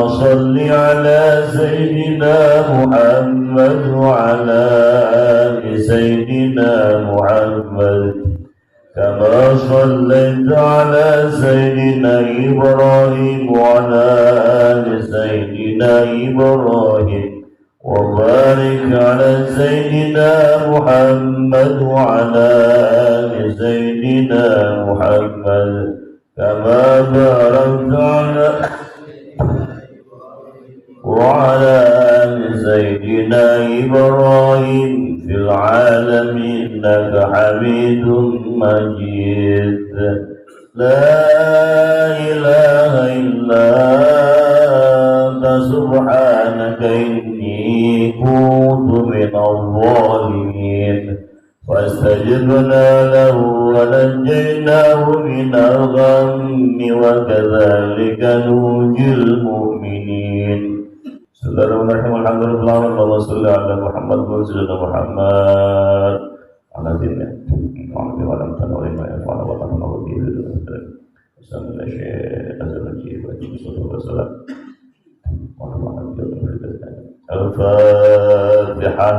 صل على سيدنا محمد وعلى آل سيدنا محمد كما صليت على سيدنا إبراهيم وعلى آل سيدنا إبراهيم وبارك على سيدنا محمد وعلى آل سيدنا محمد كما باركت وعلى آل سيدنا إبراهيم في العالمين إنك حميد مجيد لا إله إلا أنت سبحانك إني كنت من الظالمين فاستجبنا له ونجيناه من الغم وكذلك ننجي المؤمنين. Bismillahirrahmanirrahim. Alhamdulillah wa salli ala Muhammad wa salli Muhammad ala dinna wa ala tanawin wa ala wa ala wa bihi sallallahu alaihi wa sallam. Al-Fatihah.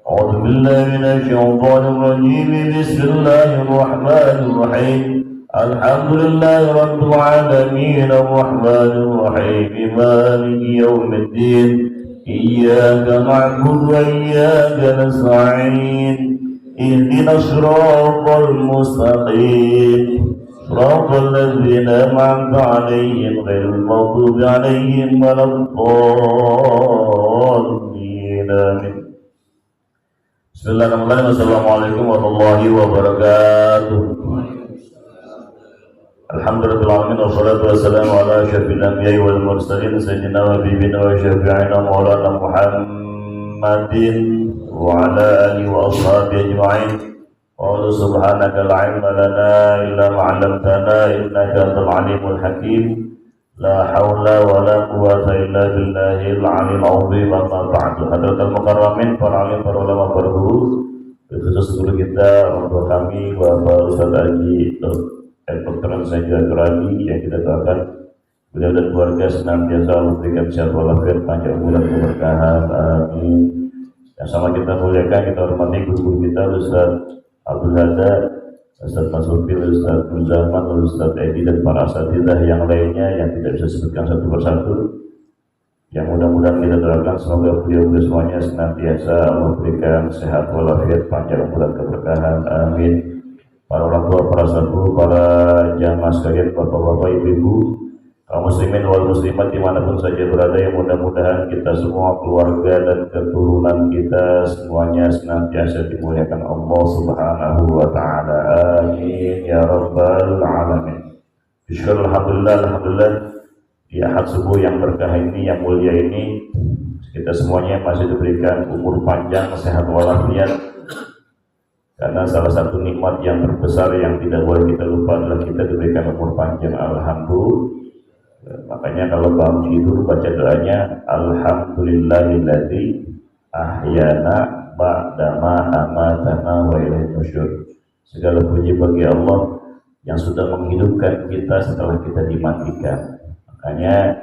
A'udzu billahi minasy syaithanir rajim. Bismillahirrahmanirrahim. Alhamdulillahi rabbil alamin arrahmanir rahim maliki yaumiddin iyyaka na'budu wa iyyaka nasta'in ihdinas siratal mustaqim siratal ladzina an'amta 'alaihim ghairil maghdubi 'alaihim waladdallin. Amin. Bismillahirrahmanirrahim. Assalamualaikum warahmatullahi wabarakatuh. Alhamdulillahirabbil alamin wassalatu wassalamu ala asyrafil anbiya'i wal mursalin sayyidina wa habibina wa syafi'ina maulana Muhammadin wa ala alihi wa ashabihi ajma'in. Wa subhanaka la ilma lana illa ma 'allamtana innaka antal alimul hakim. La haula wa la quwwata illa billahil 'aliyyil 'azim. Amma ba'du. Hadratul mukarramin, para alim, para ulama, para guru, khusus guru kita, orang kami, Bapak Ustaz Haji Dr. Saja Turani, yang kita doakan beliau dan keluarga senantiasa memberikan sehat walafiat, panjang umur dan keberkahan. Amin. Yang sama kita muliakan, kita hormati guru-guru kita, Ustaz Abdul Hada, Ustaz Masufil, Ustaz Muzaman, Ustaz Edi, dan para asatidzah yang lainnya yang tidak bisa disebutkan satu persatu. Yang mudah-mudahan kita doakan semoga beliau-beliau semuanya senantiasa memberikan sehat walafiat, panjang umur dan keberkahan. Amin. Para orang tua, para sahabat, para jamaah sekalian, bapak-bapak, ibu-ibu, kaum muslimin wal muslimat dimanapun saja berada, yang mudah-mudahan kita semua, keluarga dan keturunan kita semuanya senantiasa dimuliakan Allah Subhanahu wa Ta'ala. Amin ya rabbal alamin. Alhamdulillah di ahad subuh yang berkah ini, yang mulia ini, kita semuanya masih diberikan umur panjang, sehat walafiat. Karena salah satu nikmat yang terbesar yang tidak boleh kita lupa adalah kita diberikan umur panjang. Alhamdulillah. Makanya kalau bangun tidur baca doanya, Alhamdulillahilladzi ahyana ba'dama amatana wa ilaihi nusyur. Segala puji bagi Allah yang sudah menghidupkan kita setelah kita dimatikan. Makanya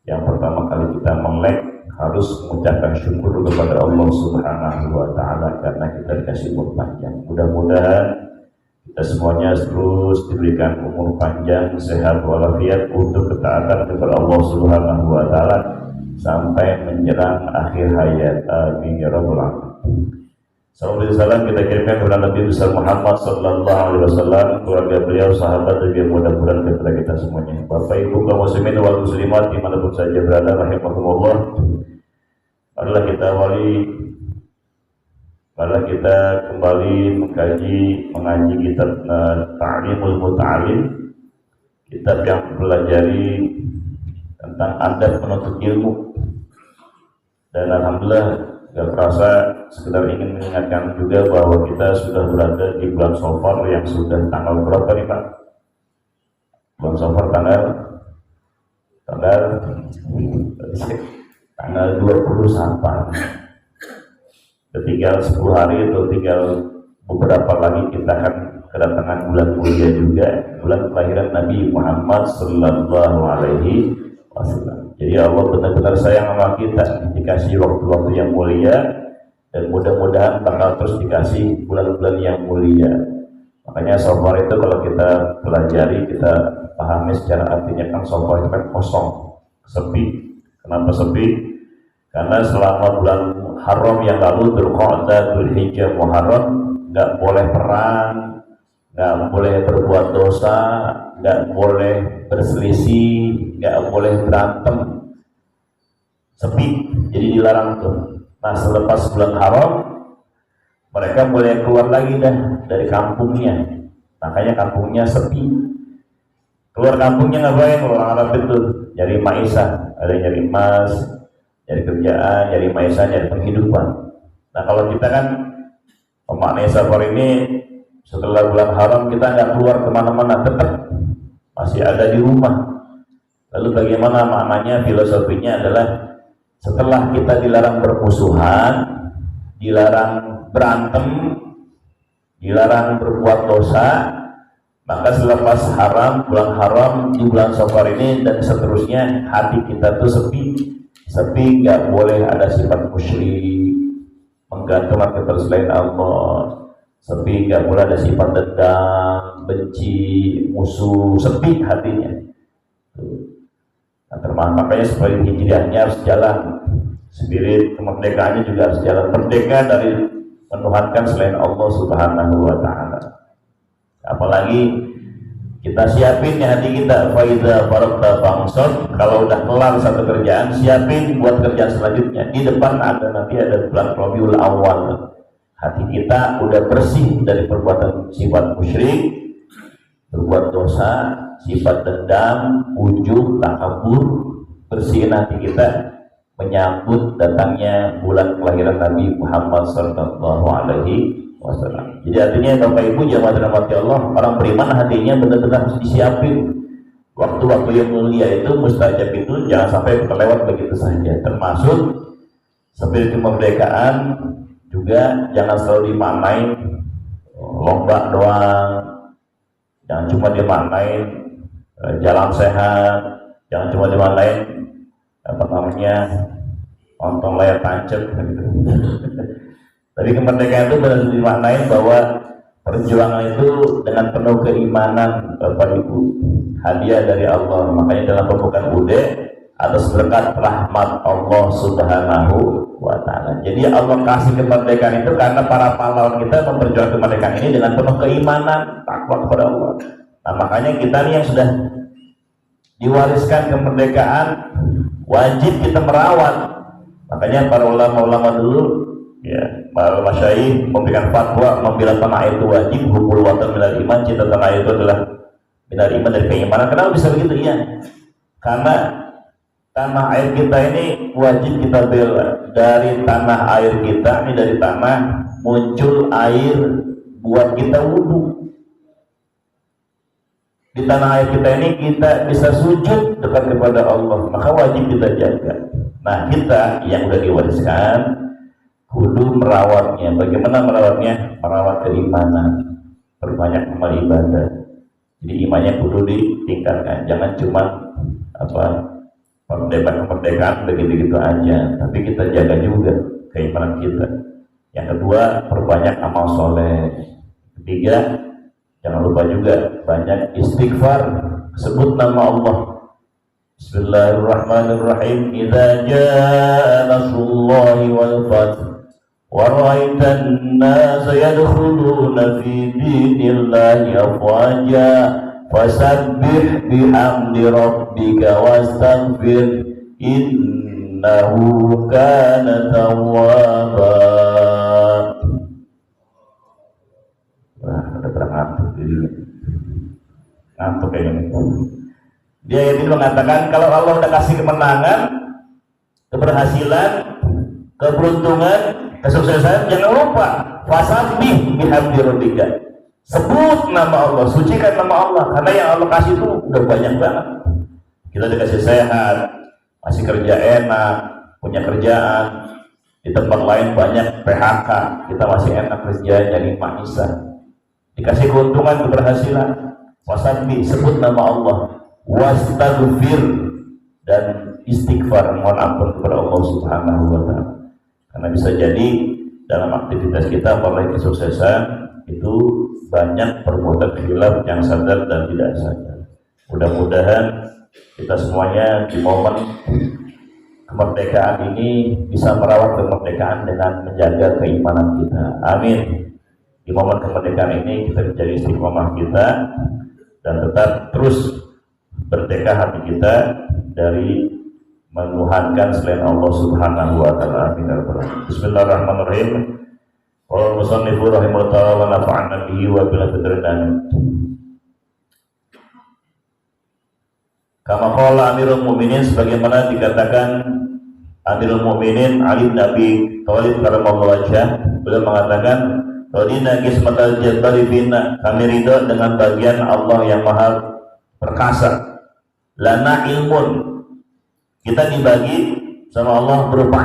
yang pertama kali kita melek harus mengucapkan syukur kepada Allah Subhanahu wa Ta'ala karena kita dikasih umur panjang. Mudah-mudahan kita semuanya terus diberikan umur panjang, sehat walafiat untuk ketaatan kepada Allah Subhanahu wa Ta'ala sampai menjelang akhir hayat. Amin ya rabbal alamin. Salam kita kirimkan kepada Nabi besar Muhammad sallallahu alaihi wasallam, keluarga beliau, sahabat, dan yang mudah-mudahan kepada kita semuanya. Bapak Ibu kaum muslimin wal muslimat dimanapun saja berada, rahimakumullah. Marilah kita kembali mengaji kitab Ta'limul Muta'alim, kitab yang mempelajari tentang adab penuntut ilmu. Dan alhamdulillah gak terasa sekedar ingin mengingatkan juga bahwa kita sudah berada di bulan Safar yang sudah tanggal berapa nih Pak? Bulan Safar tanggal 20 Safar. Tinggal 10 hari atau tinggal beberapa lagi kita akan kedatangan bulan mulia juga, bulan kelahiran Nabi Muhammad sallallahu alaihi wasallam. Jadi Allah benar-benar sayang sama kita, dikasih waktu-waktu yang mulia, dan mudah-mudahan bakal terus dikasih bulan-bulan yang mulia. Makanya safar itu kalau kita pelajari, kita pahami secara artinya kan safar itu kan kosong, sepi. Kenapa sepi? Karena selama bulan haram yang lalu, Dzulqa'dah, Dzulhijjah, Muharram, nggak boleh perang, nggak boleh berbuat dosa, nggak boleh berselisih, nggak boleh berantem, sepi. Jadi dilarang tuh. Nah selepas bulan haram, mereka boleh keluar lagi dah dari kampungnya. Makanya kampungnya sepi. Keluar kampungnya ngapain? Orang Arab itu nyari maisha, ada yang nyari emas, nyari kerjaan, nyari maisha, nyari penghidupan. Nah kalau kita kan pemaknai safar ini, setelah bulan haram kita nggak keluar kemana-mana, tetap masih ada di rumah. Lalu bagaimana maknanya? Filosofinya adalah setelah kita dilarang bermusuhan, dilarang berantem, dilarang berbuat dosa, maka selepas haram, bulan haram, di bulan safar ini dan seterusnya, hati kita tuh sepi, nggak boleh ada sifat musyrik, menggantungkan kepada selain Allah, sepi, nggak boleh ada sifat dendam, benci, musuh, sepi hatinya. Nah, makanya supaya hijriahnya harus jalan, spirit kemerdekaannya juga harus jalan, merdeka dari menuhankan selain Allah Subhanahu wa Ta'ala. Apalagi kita siapin ya hati kita, faida faragta fansab. Kalau udah kelar satu kerjaan, siapin buat kerjaan selanjutnya. Di depan nanti ada bulan Rabiul Awal. Hati kita udah bersih dari perbuatan sifat musyrik, berbuat dosa, sifat dendam, ujub, takabur. Bersihin hati kita menyambut datangnya bulan kelahiran Nabi Muhammad sallallahu alaihi wasallam. Jadi artinya Bapak Ibu jamaah dirahmati Allah, orang beriman hatinya benar-benar harus disiapin. Waktu-waktu yang mulia itu, mustajab itu jangan sampai terlewat begitu saja. Termasuk spirit kemerdekaan juga jangan selalu dimaknain lomba doang, jangan cuma dimaknain jalan sehat, jangan cuma dimaknain nonton layar tancap gitu. Tapi kemerdekaan itu benar dimaknain bahwa perjuangan itu dengan penuh keimanan, Bapak Ibu, hadiah dari Allah. Makanya dalam pembukaan UD atas berkat rahmat Allah Subhanahu wa Ta'ala. Jadi Allah kasih kemerdekaan itu karena para pahlawan kita memperjuangkan kemerdekaan ini dengan penuh keimanan, takwa kepada Allah. Nah makanya kita nih yang sudah diwariskan kemerdekaan, wajib kita merawat. Makanya para ulama-ulama dulu, ya, para masyayikh memberikan fatwa, membilang tanah air itu wajib, hubul watan minal iman, cinta tanah air itu adalah minal iman, dari keimanan. Kenapa bisa begitu? Ya, karena tanah air kita ini wajib kita bela. Dari tanah air kita ini, dari tanah muncul air buat kita wudhu. Di tanah air kita ini kita bisa sujud dekat kepada Allah, maka wajib kita jaga. Nah kita yang udah diwariskan kudu merawatnya. Bagaimana merawatnya? Merawat keimanan, perbanyak amal ibadah. Jadi imannya kudu ditingkatkan. Jangan cuma kemerdekaan begitu-begitu aja, tapi kita jaga juga keimanan kita. Yang kedua, perbanyak amal soleh. Ketiga, jangan lupa juga banyak istighfar, sebut nama Allah. Bismillahirrahmanirrahim. Idza jaa nasrullahi wal fath wa ra'aitan nasa yadkhuluna fi dinillahi afwaja fasabbih bihamdi rabbika wastaghfir innahu kana tawwaba. Wah, ada ngantuk kayaknya. Dia ini mengatakan kalau Allah udah kasih kemenangan, keberhasilan, keberuntungan, kesuksesan, jangan lupa fasabbih bihamdi rabbika. Sebut nama Allah, sucikan nama Allah, karena yang Allah kasih itu udah banyak banget. Kita dikasih sehat, masih kerja enak, punya kerjaan. Di tempat lain banyak PHK, kita masih enak kerja, jadi maisha. Dikasih keuntungan, keberhasilan, wasabi, sebut nama Allah, wastaghfir, dan istighfar, mohon ampun kepada Allah Subhanahu wa Ta'ala. Karena bisa jadi dalam aktivitas kita apalagi kesuksesan itu banyak perbuatan khilaf yang sadar dan tidak sadar. Mudah-mudahan kita semuanya di momen kemerdekaan ini bisa merawat kemerdekaan dengan menjaga keimanan kita. Amin. Di momen kemerdekaan ini kita menjadi istiqomah kita dan tetap terus bertekad hati kita dari menuhankan selain Allah Subhanahu wa Ta'ala. Amin. Bismillahirrahmanirrahim. Qala musannifu rahimahullah wa nafa'ana bihi wa bil fitrin. Kama qala Amirul Mukminin, sebagaimana dikatakan Amirul Mukminin Ali bin Abi Thalib karramallahu wajhah, beliau mengatakan, "Radina qismatal jabbari bina," kami ridho dengan bagian Allah yang Maha Perkasa. Lana ilmun, kita dibagi sama Allah berupa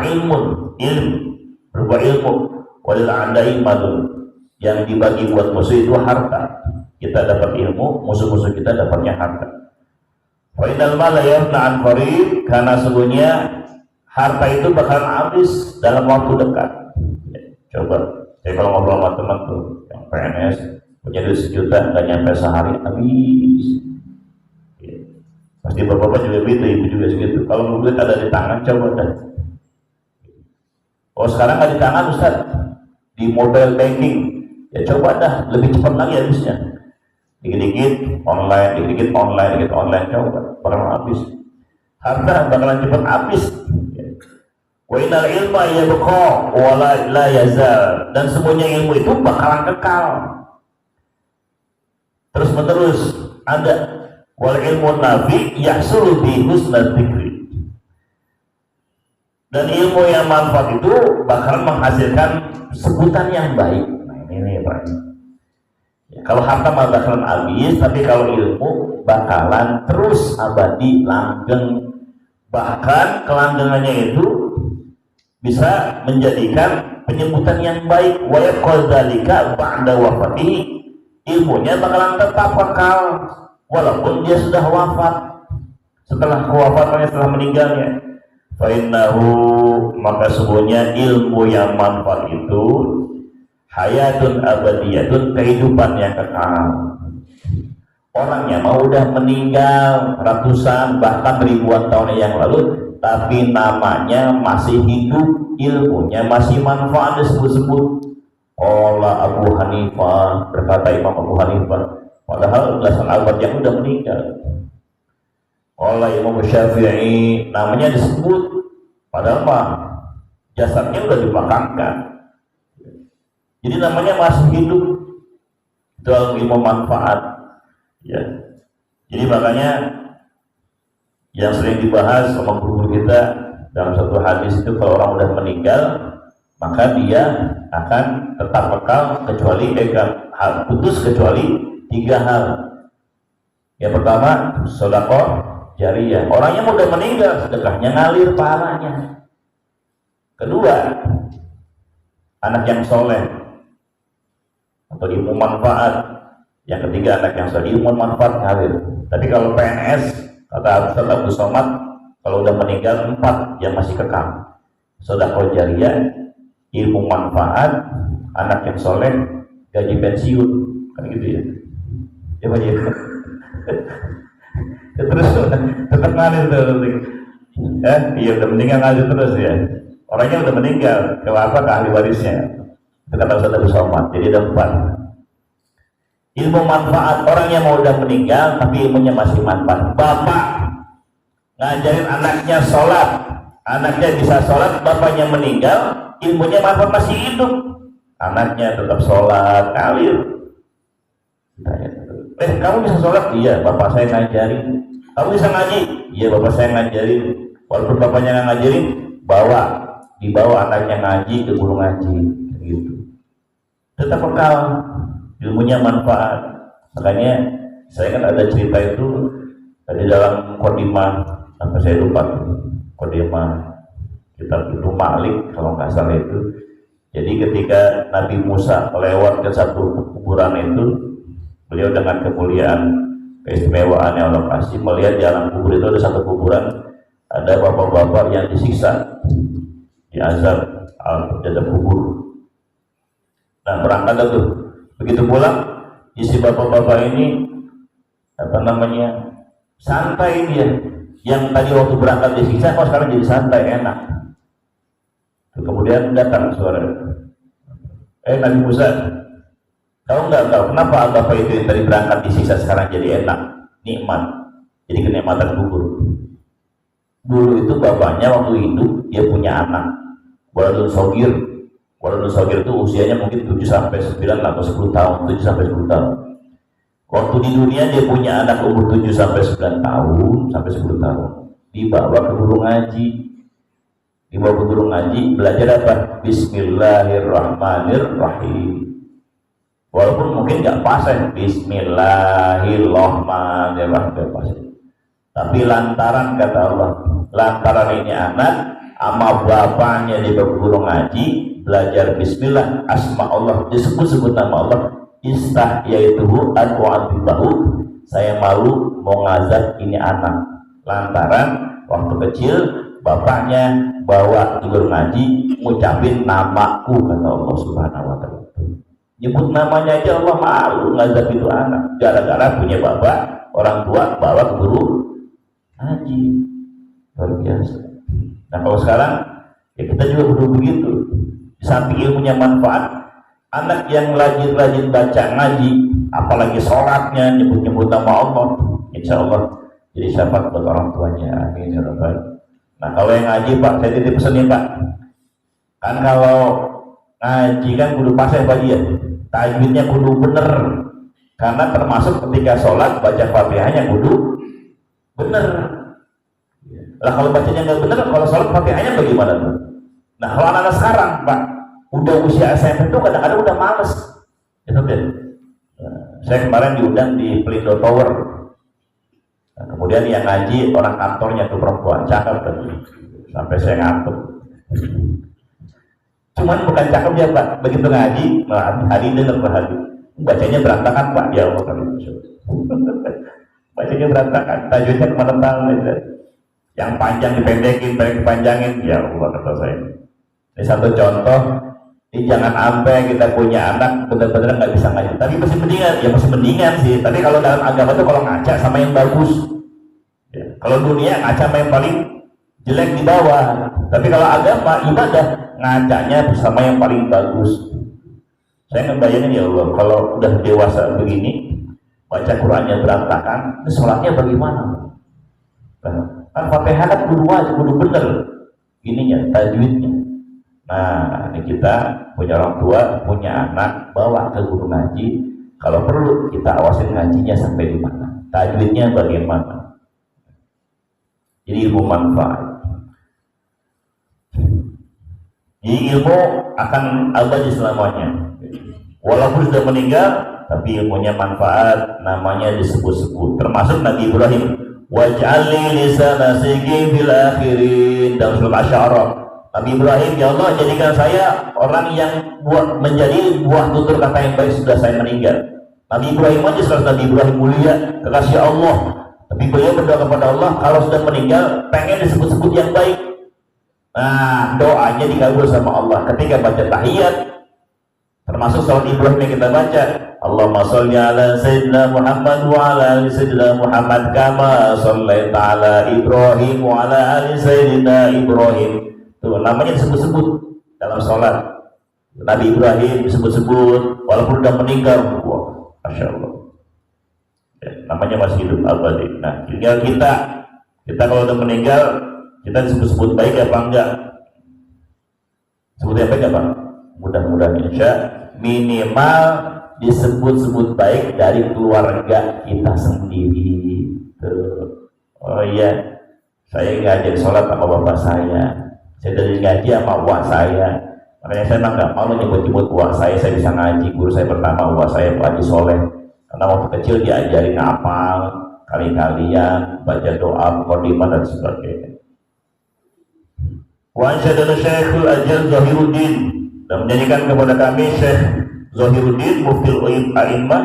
berupa ilmu. Walil a'da'i malun, yang dibagi buat musuh itu harta. Kita dapat ilmu, musuh-musuh kita dapatnya harta. Wa innal mala yafna an qarib, karena sesungguhnya harta itu bakalan habis dalam waktu dekat. Coba, saya kalau ngobrol sama teman tuh yang PNS punya duit 1 juta nggak nyampe sehari habis. Pasti bapak-bapak juga begitu, ibu juga segitu. Kalau duit ada di tangan, coba dah. Oh sekarang nggak di tangan Ustaz, di mobile banking, ya coba dah, lebih cepat lagi habisnya. Dikit-dikit online, coba bakalan habis. Harta bakalan cepat habis. Wa innal ilma yabqa wa la yazal, dan semuanya ilmu itu bakalan kekal terus menerus ada. Wal ilmu nafi yahsulu bi husnal dzikri, dan ilmu yang manfaat itu bakalan menghasilkan sebutan yang baik. Nah ini Pak. Ya, kalau harta mah bakalan habis, tapi kalau ilmu bakalan terus abadi, langgeng. Bahkan kelanggengannya itu bisa menjadikan penyebutan yang baik. Wa yaqul dzalika ba'da wafatihi, ilmunya bakalan tetap kekal walaupun dia sudah wafat. Setelah kewafatannya, setelah meninggalnya, fa innahu, maka sesungguhnya ilmu yang manfaat itu hayatun abadiyatun, kehidupan yang kekal. Orangnya mau udah meninggal ratusan bahkan ribuan tahun yang lalu, tapi namanya masih hidup, ilmunya masih manfaat, disebut-sebut. Qala Abu Hanifah, berkata Imam Abu Hanifah, padahal belasan abad yang udah meninggal. Qala Imam Syafi'i, namanya disebut, padahal mah jasadnya udah dimakamkan. Jadi namanya masih hidup. Itu ilmu manfaat. Ya. Jadi makanya yang sering dibahas sama guru kita dalam satu hadis itu, kalau orang udah meninggal maka dia akan tetap kekal kecuali putus kecuali 3 hal. Yang pertama sedekah jariyah, orangnya udah meninggal sedekahnya ngalir pahalanya. Kedua, anak yang soleh atau ilmu manfaat. Yang ketiga, anak yang soleh, ilmu manfaat ngalir. Tapi kalau PNS, kata Ustaz Abdul Somad, kalau udah meninggal 4 yang masih kekal. Sedekah jariyah, ilmu manfaat, anak yang soleh, gaji pensiun, kan gitu ya. Ya Pak ya. Terus tetap ngalir terus. Iya udah meninggal ngalir terus ya. Orangnya udah meninggal, ke apa, ke ahli warisnya. Itu kata Ustaz Abdul Somad. Jadi ada 4. Ilmu manfaat, orangnya mau udah meninggal tapi ilmunya masih manfaat. Bapak ngajarin anaknya sholat, anaknya bisa sholat, bapaknya meninggal, ilmunya manfaat masih hidup, anaknya tetap sholat, ngalir. Kamu bisa sholat? Iya, bapak saya ngajarin. Kamu bisa ngaji? Iya, bapak saya ngajarin. Walaupun bapaknya nggak ngajarin, dibawa anaknya ngaji ke guru ngaji, gitu. Tetap kekal, ilmunya manfaat. Makanya saya kan ada cerita itu di dalam Qadimah, sampai saya lupa Qadimah kitab itu Malik kalau nggak salah itu. Jadi ketika Nabi Musa lewat ke satu kuburan itu, beliau dengan kemuliaan, keistimewaan yang Allah kasih, melihat di alam kubur itu ada satu kuburan ada bapak-bapak yang disiksa, diazab al-jadab kubur. Nah berangkat tuh, begitu pulang isi bapak-bapak ini santai dia. Yang tadi waktu berangkat disiksa, kok sekarang jadi santai, enak. Kemudian datang suara, Nabi Musa, kau nggak tahu kenapa bapak itu yang tadi berangkat disiksa sekarang jadi enak, nikmat, jadi kenikmatan kubur. Dulu itu bapaknya waktu hidup dia punya anak, waladun sogir itu usianya mungkin 7-9 atau 10 tahun, 7-10 tahun. Waktu di dunia dia punya anak umur 7-9 tahun, sampai 10 tahun. Dibawa ke guru ngaji, belajar apa? Bismillahirrahmanirrahim. Walaupun mungkin nggak pas Bismillahirrahmanirrahim. Tapi lantaran kata Allah, lantaran ini anak sama bapaknya di guru ngaji, belajar Bismillah, asma Allah, disebut-sebut nama Allah, yaitu aku antibahu, saya malu mau ngazab ini anak. Lantaran waktu kecil bapaknya bawa ke guru ngaji, ngucapin namaku kata Allah Subhanahu wa Ta'ala. Nyebut namanya aja Allah malu ngazab itu anak. Gara-gara punya bapak, orang tua bawa ke guru ngaji. Luar biasa. Nah kalau sekarang ya kita juga perlu begitu. Di samping ilmunya manfaat, anak yang rajin baca ngaji, apalagi sholatnya nyebut-nyebut nama Allah, insya Allah jadi syafaat buat orang tuanya. Amin ya rabbal. Nah kalau yang ngaji Pak, saya titip pesan nih Pak, kan kalau ngaji kan kudu pas ya Pak, dia tajwidnya kudu bener, karena termasuk ketika sholat baca Fatihahnya kudu bener. Lah kalau bacanya nggak bener, kalau sholat Fatihahnya bagaimana tuh? Nah kalau anak-anak sekarang Pak, udah usia SMP itu kadang-kadang udah males. Itu deh. Saya kemarin diundang di Pelindo Tower. Nah, kemudian yang ngaji orang kantornya tuh perempuan, cakep kan? Sampai saya ngantuk. Cuman bukan cakep ya Pak, begitu ngaji, hari dengar Pak Hadi, bacanya berantakan Pak, ya Allah kan. Bacanya berantakan, tajwidnya kemana-mana. Yang panjang dipendekin, dipanjangin, ya Allah kata saya. Ini satu contoh. Ini jangan sampai kita punya anak benar-benar nggak bisa ngaji. Tapi masih mendingan sih. Tapi kalau dalam agama itu kalau ngaca sama yang bagus. Ya. Kalau dunia ngaca sama yang paling jelek di bawah. Tapi kalau agama ibadah ngacanya sama yang paling bagus. Saya ngebayangin ya Allah, kalau udah dewasa begini, baca Qurannya berantakan, sholatnya bagaimana? Kan Fatihah kan kudu bener ininya, tajwidnya. Nah, ini kita punya orang tua, punya anak, bawa ke guru ngaji. Kalau perlu kita awasin ngajinya sampai di mana, tajwidnya bagaimana. Jadi ilmu manfaat. Jadi ilmu akan abadi selamanya. Walaupun sudah meninggal, tapi ilmunya manfaat, namanya disebut-sebut. Termasuk Nabi Ibrahim. Waj'alni lisana sidqin fil akhirin, dalam surat Asy-Syu'ara. Nabi Ibrahim, ya Allah jadikan saya orang yang menjadi buah tutur kata yang baik sudah saya meninggal. Nabi Ibrahim aja setelah Nabi Ibrahim mulia, kekasih Allah. Tapi beliau berdoa kepada Allah, kalau sudah meninggal pengen disebut-sebut yang baik. Nah, doanya dikabul sama Allah ketika baca tahiyat. Termasuk salat Ibrahim yang kita baca, Allahumma sholli ala sayyidina Muhammad wa ala ali sayyidina Muhammad kama shallaita ala Ibrahim wa ala ali sayyidina Ibrahim. Tuh, namanya disebut-sebut dalam sholat. Nabi Ibrahim disebut-sebut walaupun sudah meninggal. Wah, Masya Allah. Ya, namanya masih hidup abadi. Nah, tinggal kita kalau sudah meninggal, kita disebut-sebut baik apa enggak? Sebutnya baik apa? Mudah-mudahan insya minimal disebut-sebut baik dari keluarga kita sendiri. Tuh. Oh iya, saya ngajar sholat sama bapak saya dari ngaji sama uang saya. Makanya saya nggak mau nyebut-nyebut uang saya bisa ngaji. Guru saya pertama uang saya Pak Haji Soleh, karena waktu kecil diajarin ngapal, kali-kalian baca doa, mukadimah dan sebagainya. Wa ansyadana Syekhul Ajal Zahiruddin, dan menyanyikan kepada kami Syekh Zahiruddin Muftil A'immah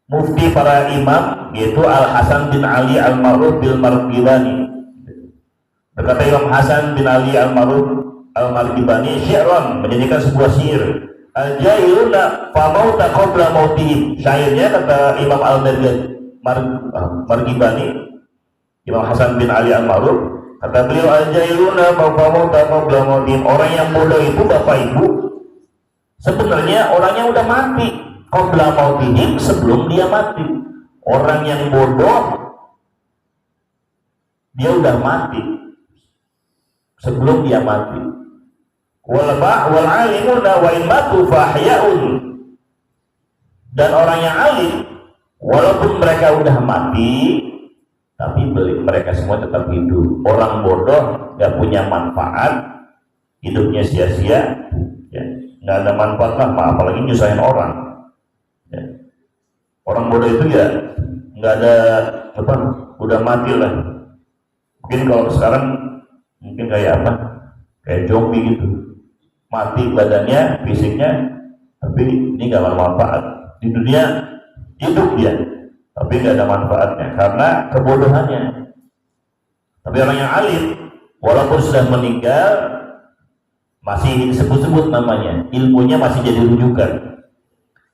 mufti para imam, yaitu Al Hasan bin Ali Al Ma'ruf bil Margibani. Berkata Imam Hasan bin Ali Al Ma'ruf Al Margibani, syi'ran, menyanyikan sebuah syair. Al jahiluna fa mauta qabla mautihim. Syairnya kata Imam Al Margibani, Imam Hasan bin Ali Al Ma'ruf, kata beliau, al jahiluna fa mauta qabla mautihim. Orang yang bodoh itu Bapak Ibu sebenarnya orangnya udah mati. Qabla mautihim, sebelum dia mati. Orang yang bodoh dia udah mati sebelum dia mati. Wal alimuna wa in matu fahyaun. Dan orang yang alim walaupun mereka udah mati tapi mereka semua tetap hidup. Orang bodoh nggak punya manfaat, hidupnya sia-sia, ya. Nggak ada manfaat lah, apalagi nyusahin orang, ya. Orang bodoh itu ya nggak ada apa, udah mati lah. Mungkin kalau sekarang mungkin kayak apa, kayak zombie gitu, mati badannya, fisiknya, tapi ini nggak bermanfaat. Di dunia hidup dia, tapi nggak ada manfaatnya karena kebodohannya. Tapi orang yang alim, walaupun sudah meninggal, masih disebut-sebut namanya, ilmunya masih jadi rujukan.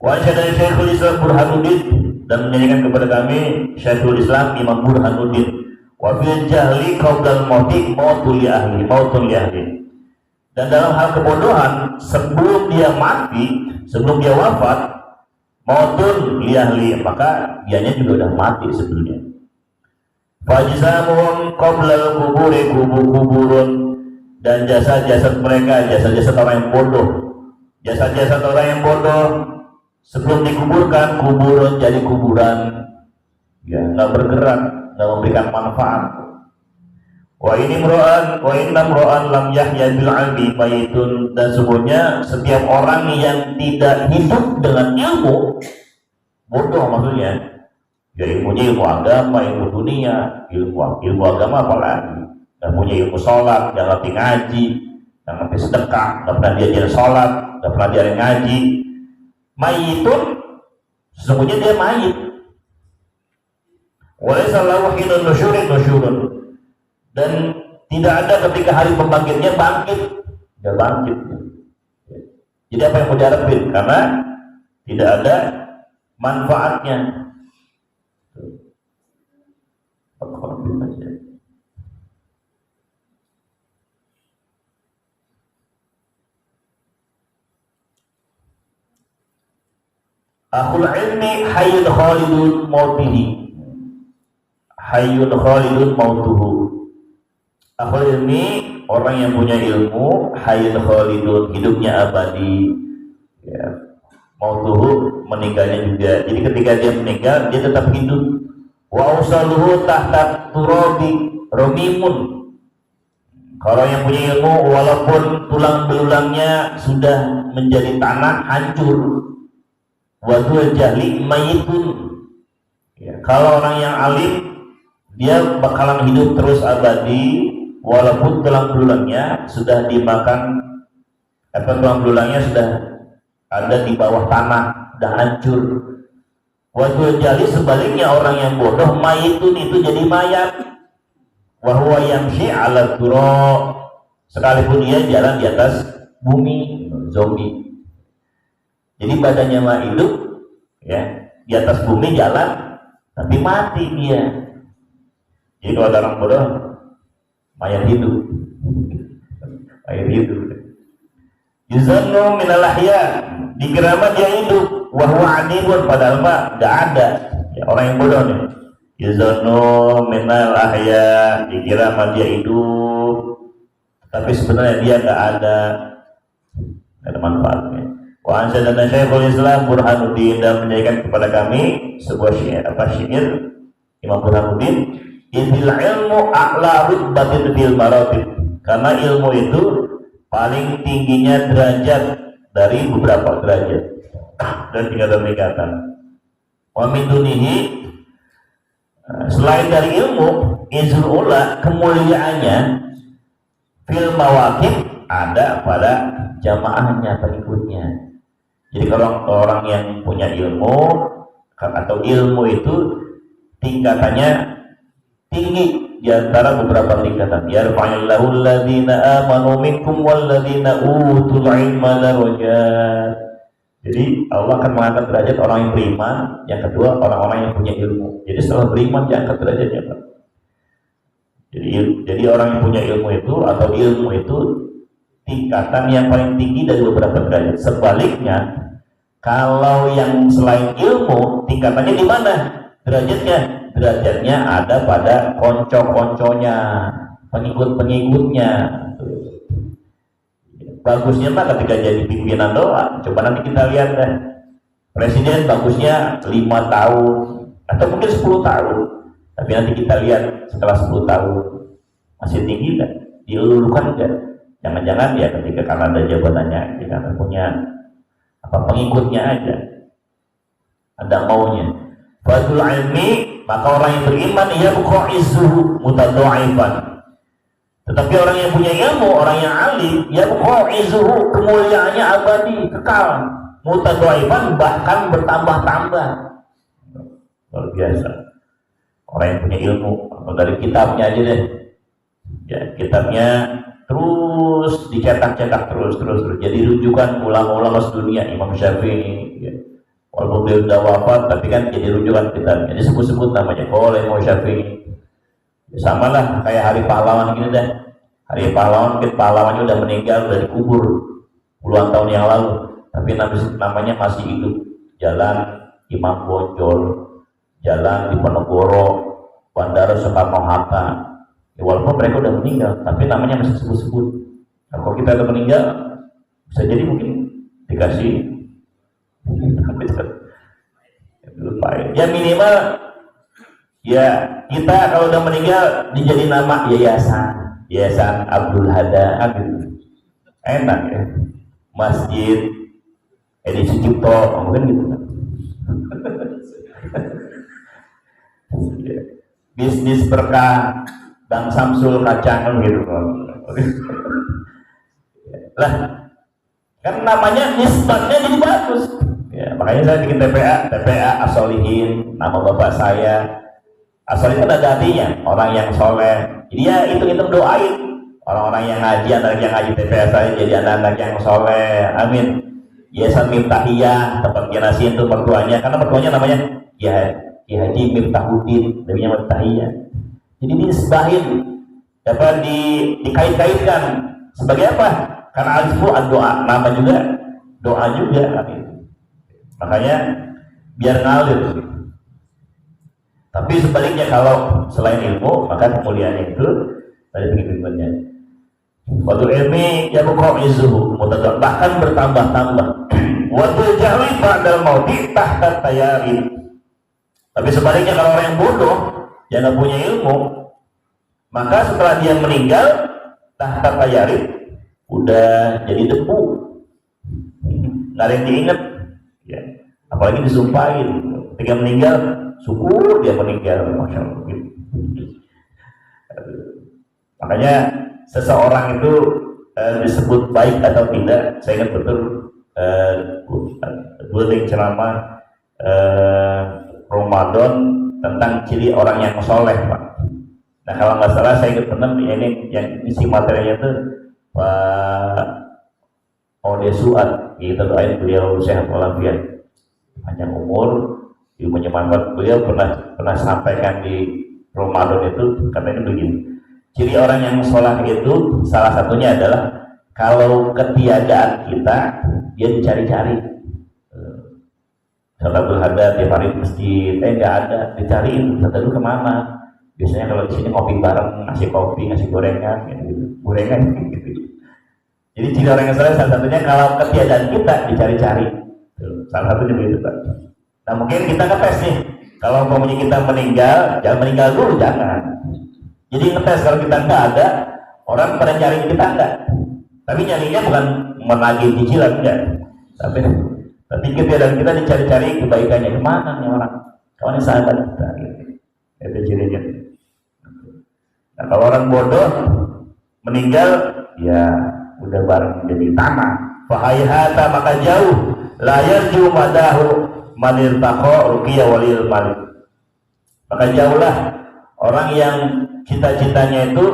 Wa syadari Syekhul Islam Burhanuddin, dan menyanyikan kepada kami Syekhul Islam Imam Burhanuddin. Wa fil jahli qablal mauti mautun li ahli. Dan dalam hal kebodohan, sebelum dia mati, sebelum dia wafat, mautun li ahli, maka dianya juga udah mati sebelumnya. Fajzamuhum qablal kuburi kuburun, dan jasad-jasad mereka, jasad-jasad orang yang bodoh, jasad-jasad orang yang bodoh sebelum dikuburkan, kuburun jadi kuburan, ya nggak bergerak, nggak memberikan manfaat. Wa inna mro'an lam yahya bil ilmi mayitun, dan sesungguhnya setiap orang yang tidak hidup dengan ilmu, bodoh maksudnya, ya ilmunya ilmu agama, ilmu dunia, ilmu agama apalagi, nggak punya ilmu sholat, nggak ngerti ngaji, nggak ngerti sedekah, nggak pernah diajarin sholat, nggak pernah diajarin ngaji, mayitun, sesungguhnya dia mayit. Walaysa lahu hinun nusyurun, dan tidak ada ketika hari pembangkitnya bangkit, dia bangkit. Jadi apa yang mau diharapin? Karena tidak ada manfaatnya. Akhul ilmi hayyun khalidun mautihi, hayyun khalidun mautuhu. Akhul ilmi, orang yang punya ilmu, hayyun khalidun, hidupnya abadi, ya. Mautuhu, meninggalnya juga. Jadi ketika dia meninggal, dia tetap hidup. Wa usaluhu tahta turabi romimun. Kalau yang punya ilmu, walaupun tulang belulangnya sudah menjadi tanah, hancur. Wadul jahli mayitun, ya. Kalau orang yang alim, dia bakalan hidup terus abadi walaupun tulang belulangnya sudah dimakan, atau tulang belulangnya sudah ada di bawah tanah, sudah hancur. Wadul jahli, sebaliknya orang yang bodoh, mayitun itu jadi mayat. Wahwa yamshi ala turo, sekalipun dia jalan di atas bumi, zombie. Jadi badannya mah hidup, ya, di atas bumi jalan, tapi mati dia. Jadi kalau ada orang bodoh, mayat hidup, mayat hidup. Yuzannu minal ahya, dikira mah dia hidup, wahwa anibun, padahal mah nggak ada. Ya, orang yang bodoh nih. Yuzannu minal ahya, dikira mah dia hidup, tapi sebenarnya dia nggak ada manfaatnya. Wa ansyadana Syekhul Islam Burhanuddin, dan menyanyikan kepada kami sebuah syair Imam Burhanuddin, idil ilmu a'la rutbatin fil maratib, karena ilmu itu paling tingginya derajat dari beberapa derajat dan tingkatan-tingkatan. Wa min dunihi, selain dari ilmu, izul ula, kemuliaannya, fil mawaqif, ada pada jamaahnya, pengikutnya. Jadi kalau orang yang punya ilmu, atau ilmu itu tingkatannya tinggi di antara beberapa tingkatan. Yarfa'illahu alladziina aamanu minkum walladziina utul 'ilma darajat. Jadi Allah akan mengangkat derajat orang yang beriman, yang kedua orang-orang yang punya ilmu. Jadi setelah beriman diangkat derajatnya, Pak. Jadi orang yang punya ilmu itu atau ilmu itu tingkatan yang paling tinggi dari beberapa derajat. Sebaliknya, kalau yang selain ilmu, tingkatannya di mana? Derajatnya? Derajatnya ada pada konco-konconya, pengikut-pengikutnya. Bagusnya mah ketika jadi pimpinan doang. Coba nanti kita lihat deh. Presiden bagusnya 5 tahun atau mungkin 10 tahun. Tapi nanti kita lihat setelah 10 tahun masih tinggi kan? Dilulukan enggak? Jangan-jangan ya ketika karena ada jabatannya, karena punya pengikutnya aja, ada maunya. Fadul ilmi, maka orang yang beriman ia buqa'izuhu mutadha'ifan. Tetapi orang yang punya ilmu, orang yang alim, ya buqa'izuhu, kemuliaannya abadi, kekal, mutadha'ifan, bahkan bertambah-tambah. Luar biasa. Orang yang punya ilmu, atau dari kitabnya aja deh. Ya, kitabnya terus dicetak-cetak terus. Jadi rujukan ulama-ulama sedunia, Imam Syafi'i, ya. Walaupun beliau sudah wafat, tapi kan jadi rujukan kitabnya. Disebut-sebut namanya oleh Imam Syafi'i. Ya, sama lah kayak Hari Pahlawan gini deh. Hari Pahlawan, pahlawannya udah meninggal, udah dikubur puluhan tahun yang lalu, tapi namanya masih hidup. Jalan Imam Bonjol, jalan di Diponegoro, Bandara Soekarno-Hatta. Ya, walaupun mereka udah meninggal, tapi namanya masih sebut-sebut. Nah, kalau kita udah meninggal, bisa jadi mungkin dikasih lupain. Ya minimal ya kita kalau udah meninggal dijadi nama yayasan Abdul Hada gitu. Enak ya. Masjid Edi Sucipto mungkin gitu kan. Bisnis berkah Bang Samsul Kacang gitu lah, kan namanya nisbatnya jadi bagus ya. Makanya saya bikin TPA As-Solihin, nama bapak saya. As-Solihin kan ada artinya orang yang soleh. Jadi ya hitung-hitung doain orang-orang yang ngaji, anak yang ngaji TPA saya jadi anak-anak yang soleh, amin. Yayasan Miftahiyah, tempat Kinasi itu mertuanya, karena mertuanya namanya Ki Haji Miftahuddin, namanya Miftahiyah. Jadi disbahin, dapat dikait-kaitkan sebagai apa? Karena alifu doa, nama juga doa juga, amin. Makanya biar ngalir. Tapi sebaliknya kalau selain ilmu, maka kemuliaannya itu tadi begini-begininya. Waktu ilmi ya buqa'izuhu mutadha'ifan, bahkan bertambah-tambah. Waktu jahli ba'dal mauti tahta tayarin. Tapi sebaliknya kalau orang yang bodoh, yang nggak punya ilmu, maka setelah dia meninggal tahta tayarin, udah jadi debu, nggak ada yang diingat. Ya. Apalagi disumpahin, ketika meninggal syukur dia meninggal, Masya Allah. Makanya seseorang itu disebut baik atau tidak, saya ingat betul building ceramah Ramadan tentang ciri orang yang soleh, Pak. Nah kalau nggak salah saya ingat benar ini yang isi materinya itu Pak Ode Suat, kita doain beliau sehat walafiat, panjang umur, ilmunya manfaat. Beliau pernah sampaikan di Ramadan itu katanya begini, ciri orang yang sholat itu salah satunya adalah kalau ketiadaan kita dia dicari-cari. Salatul Hada tiap hari di masjid, nggak ada, dicariin, kata dulu kemana? Biasanya kalau di sini ngopi bareng, ngasih kopi, ngasih gorengan, gitu. Gorengan gitu. Jadi ciri orang yang sholat salah satunya kalau ketiadaan kita dicari-cari. Salah satunya begitu, Pak. Nah mungkin kita ngetes nih, kalau umpamanya kita meninggal, jangan meninggal dulu, jangan. Jadi ngetes kalau kita nggak ada, orang pada nyari kita nggak. Tapi nyarinya bukan menagih cicilan, enggak. Tapi ketiadaan kita dicari-cari kebaikannya, kemana nih orang? Kawan sahabat kita, gitu. Itu cirinya. Nah kalau orang bodoh meninggal, ya udah bareng jadi tanah. Fahayhata maka jauh, la yarju madahu manir takho ruqiyah walil malik. Maka jauhlah orang yang cita-citanya itu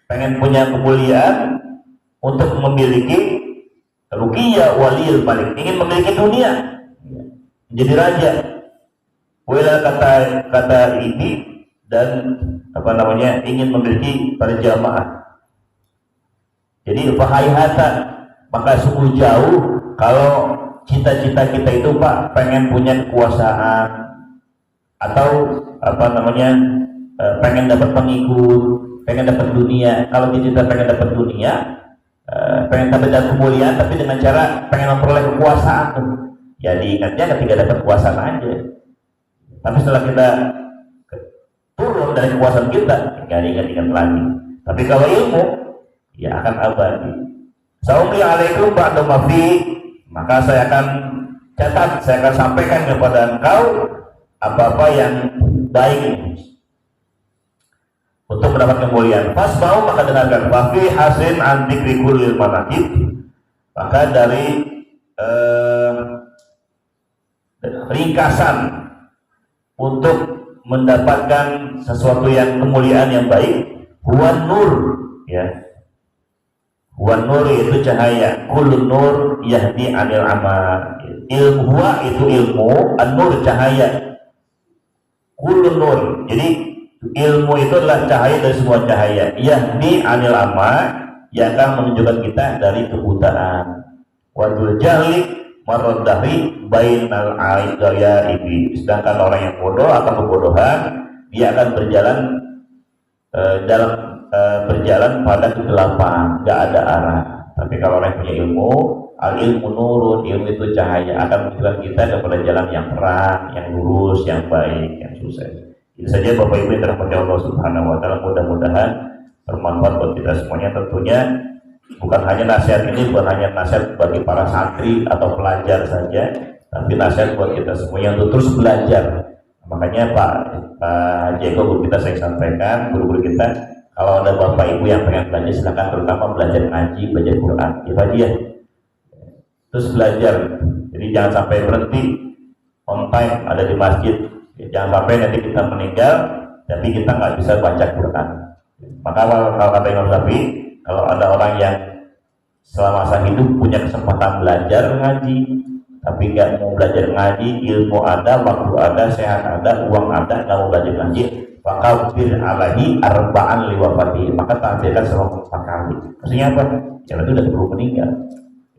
pengen punya kemuliaan untuk memiliki ruqiyah walil malik, ingin memiliki dunia, menjadi raja. Wala kata ini dan ingin memiliki para jamaah. Jadi fahayhata, maka sungguh jauh kalau cita-cita kita itu Pak pengen punya kekuasaan atau pengen dapat pengikut, pengen dapat dunia. Kalau kita pengen dapat dunia, pengen dapat kemuliaan tapi dengan cara pengen memperoleh kekuasaan, ya diingatnya ketika dapat kekuasaan aja. Tapi setelah kita turun dari kekuasaan kita, nggak diingat-ingat lagi. Tapi kalau ilmu, ya akan abadi. Saumi alaikum ba'da mafi, maka saya akan catat, saya akan sampaikan kepada engkau apa-apa yang baik untuk mendapat kemuliaan. Pas mau maka dengarkan. Wafi hasin antikri kulil manakib, maka dari ringkasan untuk mendapatkan sesuatu yang kemuliaan yang baik, huwan nur, ya. Huwan nur itu cahaya, kulun nur yahdi anil amal. Ilmu huwa itu ilmu, an-nur cahaya. Kulun nur. Jadi ilmu itu adalah cahaya dari semua cahaya. Yahdi anil amal, yang akan menunjukkan kita dari kebutaan. Wadul jahli maroddahi bainal aidaya ibi. Sedangkan orang yang bodoh atau kebodohan, dia akan berjalan pada kegelapan, nggak ada arah. Tapi kalau orang yang punya ilmu, al ilmu nurun, ilmu itu cahaya, akan menunjukkan kita kepada jalan yang terang, yang lurus, yang baik, yang sukses. Itu saja Bapak Ibu yang dirahmati Allah Subhanahu wa taala, mudah-mudahan bermanfaat buat kita semuanya. Tentunya bukan hanya nasihat ini, bukan hanya nasihat bagi para santri atau pelajar saja, tapi nasihat buat kita semuanya untuk terus belajar. Makanya Pak Jeko guru kita saya sampaikan, guru-guru kita, kalau ada Bapak Ibu yang pengen belajar, silakan, terutama belajar ngaji, belajar Quran, ya dia terus belajar. Jadi jangan sampai berhenti on time ada di masjid. Jangan sampai nanti kita meninggal tapi kita nggak bisa baca Quran. Maka kalau kata Imam Syafi'i, kalau ada orang yang selama masa hidup punya kesempatan belajar ngaji tapi nggak mau belajar ngaji, ilmu ada, waktu ada, sehat ada, uang ada, nggak mau belajar ngaji, maka bir alaihi arba'an liwafati, maka takdirkan selama 4 kali. Maksudnya apa? Ya itu udah perlu meninggal.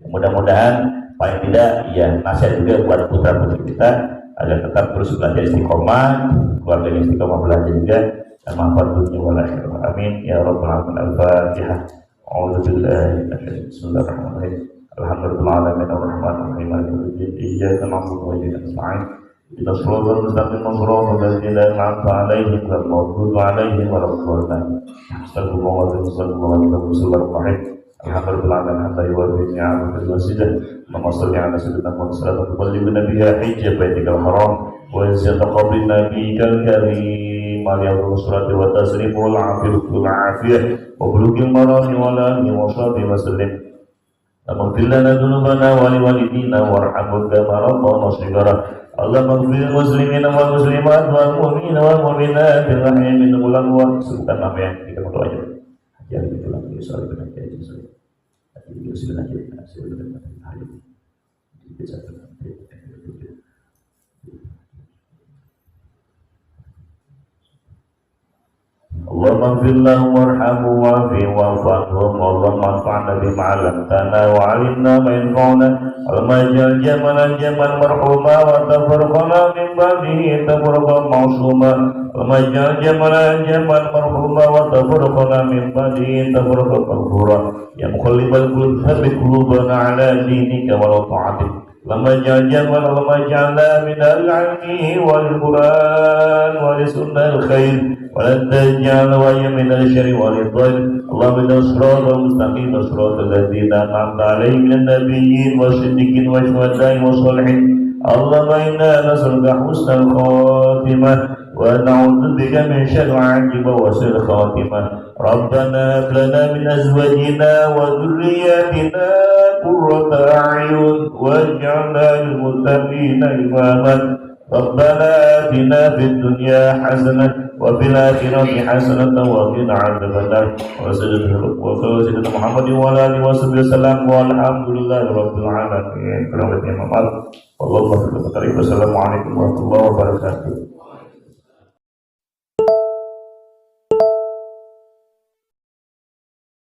Mudah-mudahan paling tidak ya nasihat juga buat putra putri kita agar tetap terus belajar istiqomah, keluarga istiqomah belajar juga, dan manfaat dunia wal akhirah. Amin ya rabbal alamin. Al-Fatihah. A'udzubillahi minasyaitonir rajim. Bismillahirrahmanirrahim. Alhamdulillahirabbil alamin. Maliki yaumiddin. Iyyaka na'budu wa iyyaka nasta'in. Ihdinas siratal mustaqim. Siratal ladzina an'amta 'alaihim ghairil maghdubi 'alaihim waladdallin. Astagfirullahaladzim. Alhamdulillah hatta yuwaffi ni'amatul wasilah. Allahumma shalli ala sayyidina Muhammad sallallahu alaihi wa sallam biha hijjah baitikal haram wa ziyarata qabri nabiyyikal karim aliyahul surati wa tasriful afiyatul afiyah wa bulughil marami wa la wa sahbihi wa sallim. Allahumma lana dhunubana wa liwalidina warhamhum kama rabbana shighara. Allahumma ighfir lil muslimina wal muslimat wal mu'minina wal mu'minat al ahya'i minhum wal amwat. Sebutkan nama yang kita berdoa aja. Ya itulah soal benar ya Yesus. Tapi sebenarnya sebenarnya hari ini bisa Allahumma ighfir lahum warhamhum wa'afihim wa'fu anhum. Allahumma anfa'na bima 'allamtana wa 'allimna ma yanfa'una. Allahumma ij'al jamal marhuma wa tafarraqna min ba'dihi tafarraqan ma'suma. Allahumma ij'al jamal marhuma wa tafarraqna min ba'dihi tafarraqan maghfura. Ya muqallibal qulub tsabbit qulubana 'ala dinika wa ta'atik. Allahumma ij'alna min al-'ilmi wal Qur'an wa li sunnah al-khair ولا تجعل ويا من الشر والضل. اللهم اهدنا الصراط المستقيم صراط الذين انعمت عليهم من النبيين والصديقين والشهداء والصالحين. اللهم انا نسالك حسن الخاتمه ونعوذ بك من شر عاقبه وسوء الخاتمه. ربنا هب لنا من ازواجنا وذرياتنا قرة أعين واجعلنا للمتقين إماما ربنا آتنا في الدنيا حسنة وفي الآخرة حسنة وقنا عذاب النار وسيدنا محمد وعلى آله وصحبه وسلم والحمد لله رب العالمين. Assalamualaikum warahmatullahi wabarakatuh.